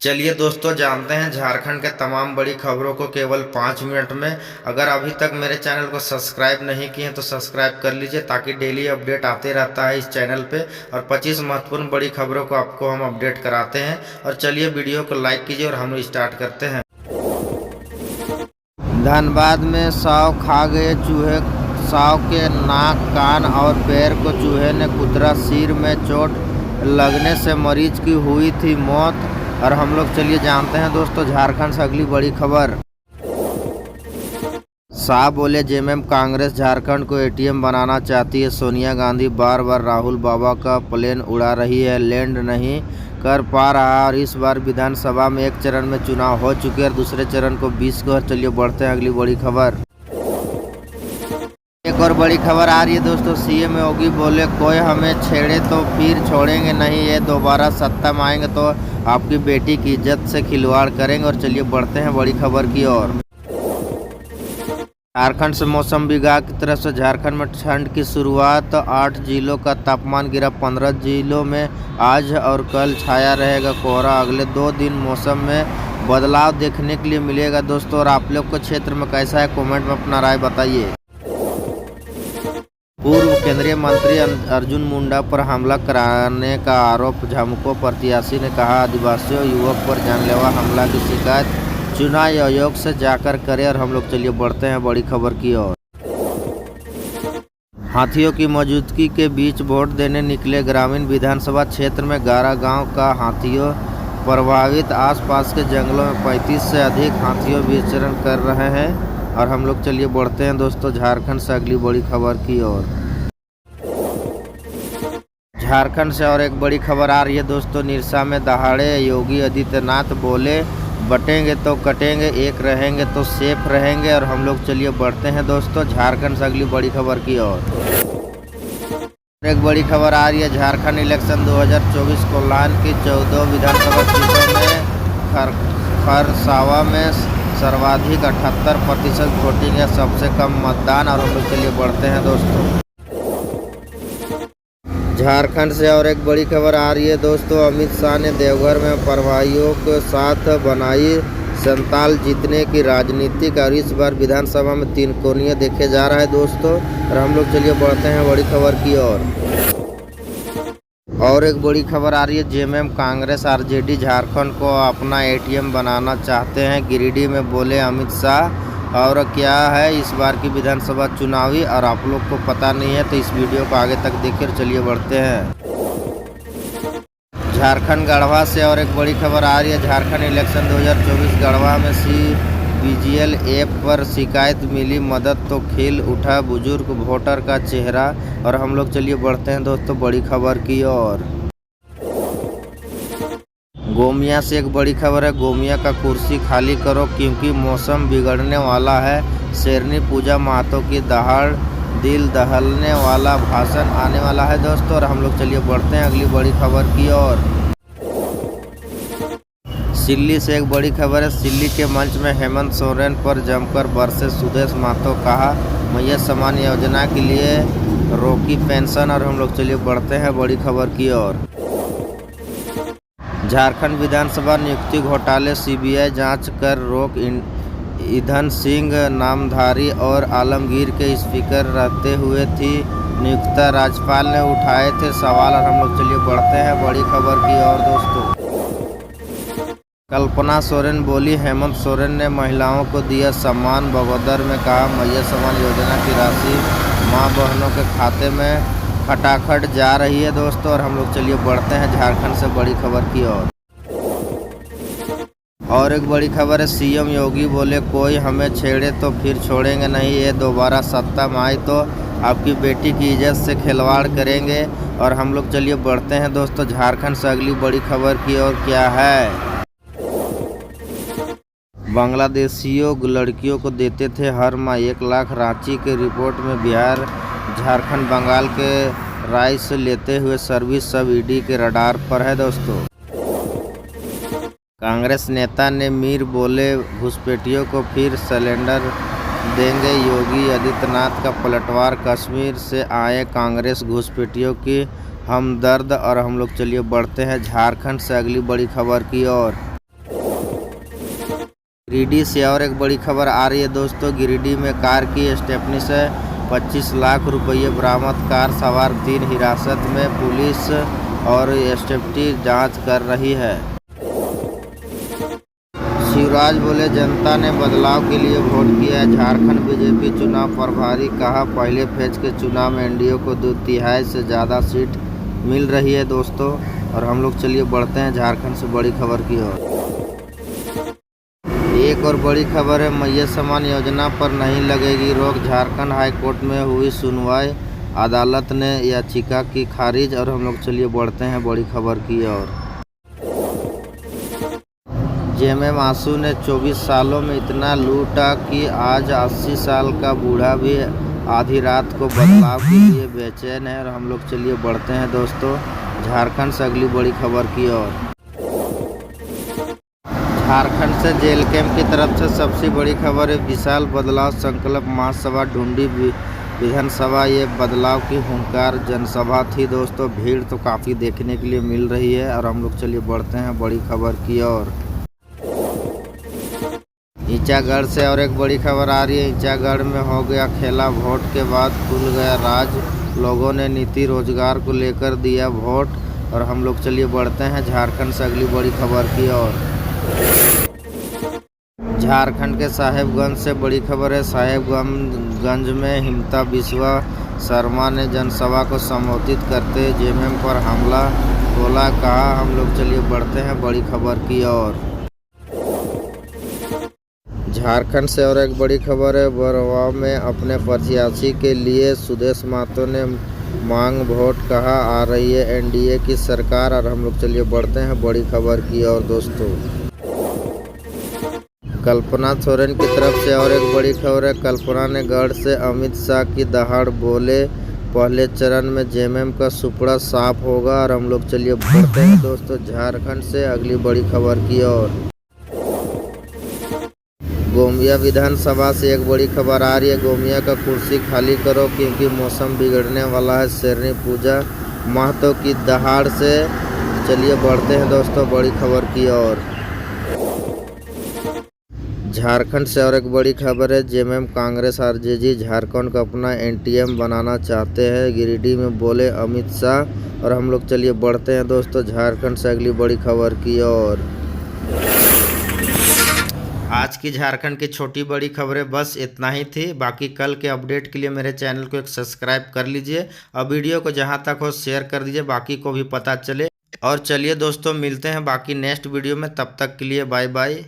चलिए दोस्तों, जानते हैं झारखंड के तमाम बड़ी खबरों को केवल 5 मिनट में। अगर अभी तक मेरे चैनल को सब्सक्राइब नहीं किए हैं तो सब्सक्राइब कर लीजिए, ताकि डेली अपडेट आते रहता है इस चैनल पे। और 25 महत्वपूर्ण बड़ी खबरों को आपको हम अपडेट कराते हैं। और चलिए वीडियो को लाइक कीजिए और हम स्टार्ट करते हैं। धनबाद में 100 खा गए चूहे। 100 के नाक, कान और पैर को चूहे ने कुतरा। सिर में चोट लगने से मरीज की हुई थी मौत। और हम लोग चलिए जानते हैं दोस्तों झारखंड से अगली बड़ी खबर। शाह बोले जेएमएम कांग्रेस झारखंड को एटीएम बनाना चाहती है। सोनिया गांधी बार बार राहुल बाबा का प्लेन उड़ा रही है, लैंड नहीं कर पा रहा। और इस बार विधानसभा में एक चरण में चुनाव हो चुके हैं और दूसरे चरण को 20 को। चलिए बढ़ते हैं अगली बड़ी खबर। एक और बड़ी खबर आ रही है दोस्तों। सीएम योगी बोले कोई हमें छेड़े तो फिर छोड़ेंगे नहीं, ये दोबारा सत्ता में आएंगे तो आपकी बेटी की इज्जत से खिलवाड़ करेंगे। और चलिए बढ़ते हैं बड़ी खबर की ओर। झारखंड से मौसम विभाग की तरफ से झारखंड में ठंड की शुरुआत। 8 जिलों का तापमान गिरा। 15 जिलों में आज और कल छाया रहेगा कोहरा। अगले 2 दिन मौसम में बदलाव देखने के लिए मिलेगा दोस्तों। और आप लोग को क्षेत्र में कैसा है, कमेंट में अपना राय बताइए। पूर्व केंद्रीय मंत्री अर्जुन मुंडा पर हमला कराने का आरोप। झामुमो प्रत्याशी ने कहा आदिवासियों युवक पर जानलेवा हमला की शिकायत चुनाव आयोग से जाकर करे। और हम लोग चलिए बढ़ते हैं बड़ी खबर की ओर। हाथियों की मौजूदगी के बीच वोट देने निकले ग्रामीण विधानसभा क्षेत्र में 11 गांव का हाथियों प्रभावित। आसपास के जंगलों में 35 से अधिक हाथियों विचरण कर रहे हैं। और हम लोग चलिए बढ़ते हैं दोस्तों झारखंड से अगली बड़ी खबर की ओर। झारखंड से और एक बड़ी खबर आ रही है दोस्तों। निरसा में दहाड़े योगी आदित्यनाथ बोले बटेंगे तो कटेंगे, एक रहेंगे तो सेफ रहेंगे। और हम लोग चलिए बढ़ते हैं दोस्तों झारखंड से अगली बड़ी खबर की ओर। एक बड़ी खबर आ रही है। झारखंड इलेक्शन 2024 कोल्हान की 14 विधानसभा सीटों में खरसावा में सर्वाधिक 78% वोटिंग है, सबसे कम मतदान। और हम लोग चलिए बढ़ते हैं दोस्तों झारखंड से और एक बड़ी खबर आ रही है दोस्तों। अमित शाह ने देवघर में प्रभारियों के साथ बनाई संताल जीतने की राजनीतिक। और इस बार विधानसभा में 3 कोनिया देखे जा रहा है दोस्तों। और हम लोग चलिए बढ़ते हैं बड़ी खबर की ओर। और एक बड़ी खबर आ रही है। जेएमएम कांग्रेस आरजेडी झारखंड को अपना एटीएम बनाना चाहते हैं, गिरिडीह में बोले अमित शाह। और क्या है इस बार की विधानसभा चुनावी, और आप लोग को पता नहीं है तो इस वीडियो को आगे तक देखिए। चलिए बढ़ते हैं झारखंड गढ़वा से और एक बड़ी खबर आ रही है। झारखंड इलेक्शन 2024 गढ़वा में CVGL ऐप पर शिकायत मिली, मदद तो खिल उठा बुजुर्ग वोटर का चेहरा। और हम लोग चलिए बढ़ते हैं दोस्तों बड़ी खबर की ओर। गोमिया से एक बड़ी खबर है। गोमिया का कुर्सी खाली करो क्योंकि मौसम बिगड़ने वाला है। शेरनी पूजा महतो की दहाड़ दिल दहलने वाला भाषण आने वाला है दोस्तों। और हम लोग चलिए बढ़ते हैं अगली बड़ी खबर की ओर। सिल्ली से एक बड़ी खबर है। सिल्ली के मंच में हेमंत सोरेन पर जमकर बरसे सुदेश महतो। कहा मैया समान योजना के लिए रोकी पेंशन। और हम लोग चलिए बढ़ते हैं बड़ी खबर की ओर। झारखंड विधानसभा नियुक्ति घोटाले CBI जांच कर रोक। ईधन सिंह नामधारी और आलमगीर के स्पीकर रहते हुए थी नियुक्ता। राज्यपाल ने उठाए थे सवाल। और हम लोग चलिए बढ़ते हैं बड़ी खबर की ओर दोस्तों। कल्पना सोरेन बोली हेमंत सोरेन ने महिलाओं को दिया सम्मान। बगोदर में कहा मैया समान योजना की राशि मां बहनों के खाते में खटाखट जा रही है दोस्तों। और हम लोग चलिए बढ़ते हैं झारखंड से बड़ी खबर की ओर। और एक बड़ी खबर है। सीएम योगी बोले कोई हमें छेड़े तो फिर छोड़ेंगे नहीं, ये दोबारा सत्ता में आए तो आपकी बेटी की इज्जत से खिलवाड़ करेंगे। और हम लोग चलिए बढ़ते हैं दोस्तों झारखंड से अगली बड़ी खबर की ओर। क्या है, बांग्लादेशियों लड़कियों को देते थे हर माह 1 लाख। रांची के रिपोर्ट में बिहार झारखंड बंगाल के राय से लेते हुए सर्विस सब ईडी के रडार पर है दोस्तों। कांग्रेस नेता ने मीर बोले घुसपैठियों को फिर सिलेंडर देंगे। योगी आदित्यनाथ का पलटवार। कश्मीर से आए कांग्रेस घुसपैठियों की हमदर्द। और हम लोग चलिए बढ़ते हैं झारखंड से अगली बड़ी खबर की ओर। गिरिडीह से और एक बड़ी खबर आ रही है दोस्तों। गिरिडीह में कार की स्टेपनी से 25 लाख रुपये बरामद। कार सवार 3 हिरासत में, पुलिस और एसटीएफ जांच कर रही है। शिवराज बोले जनता ने बदलाव के लिए वोट किया है। झारखंड बीजेपी चुनाव प्रभारी कहा पहले फेज के चुनाव में एनडीए को 2/3 से ज़्यादा सीट मिल रही है दोस्तों। और हम लोग चलिए बढ़ते हैं झारखंड से बड़ी खबर की ओर। एक और बड़ी खबर है, मैया सम्मान योजना पर नहीं लगेगी रोक। झारखंड हाई कोर्ट में हुई सुनवाई, अदालत ने याचिका की खारिज। और हम लोग चलिए बढ़ते हैं बड़ी खबर की ओर। जेएमएम आंसू ने 24 सालों में इतना लूटा कि आज 80 साल का बूढ़ा भी आधी रात को बदलाव के लिए बेचैन है। और हम लोग चलिए बढ़ते हैं दोस्तों झारखंड से अगली बड़ी खबर की ओर। झारखंड से जेल कैंप की तरफ से सबसे बड़ी खबर है, विशाल बदलाव संकल्प महासभा ढूंढी विधानसभा। ये बदलाव की हुंकार जनसभा थी दोस्तों। भीड़ तो काफ़ी देखने के लिए मिल रही है। और हम लोग चलिए बढ़ते हैं बड़ी खबर की ओर। ईचागढ़ से और एक बड़ी खबर आ रही है। ईचागढ़ में हो गया खेला, वोट के बाद खुल गया राज। लोगों ने नीति रोजगार को लेकर दिया वोट। और हम लोग चलिए बढ़ते हैं झारखंड से अगली बड़ी खबर की ओर। झारखंड के साहेबगंज से बड़ी खबर है। साहेबगंज में हिमंता बिस्वा शर्मा ने जनसभा को संबोधित करते जेएमएम पर हमला बोला, कहा। हम लोग चलिए बढ़ते हैं बड़ी खबर की ओर। झारखंड से और एक बड़ी खबर है, बरवा में अपने प्रत्याशी के लिए सुदेश महतो ने मांग वोट, कहा आ रही है एनडीए की सरकार। और हम लोग चलिए बढ़ते हैं बड़ी खबर की ओर दोस्तों। कल्पना सोरेन की तरफ से और एक बड़ी खबर है। कल्पना ने गढ़ से अमित शाह की दहाड़ बोले पहले चरण में जेएमएम का सुपड़ा साफ होगा। और हम लोग चलिए बढ़ते हैं दोस्तों झारखंड से अगली बड़ी खबर की ओर। गोमिया विधानसभा से एक बड़ी खबर आ रही है। गोमिया का कुर्सी खाली करो क्योंकि मौसम बिगड़ने वाला है। शेरनी पूजा महतो की दहाड़ से। चलिए बढ़ते हैं दोस्तों बड़ी खबर की ओर। झारखंड से और एक बड़ी खबर है, जेएमएम कांग्रेस आरजेडी झारखंड को अपना एनटीएम बनाना चाहते हैं, गिरिडीह में बोले अमित शाह। और हम लोग चलिए बढ़ते हैं दोस्तों झारखंड से अगली बड़ी खबर की ओर। आज की झारखंड की छोटी बड़ी खबरें बस इतना ही थी। बाकी कल के अपडेट के लिए मेरे चैनल को एक सब्सक्राइब कर लीजिए और वीडियो को जहां तक हो शेयर कर दीजिए, बाकी को भी पता चले। और चलिए दोस्तों मिलते हैं बाकी नेक्स्ट वीडियो में, तब तक के लिए बाय बाय।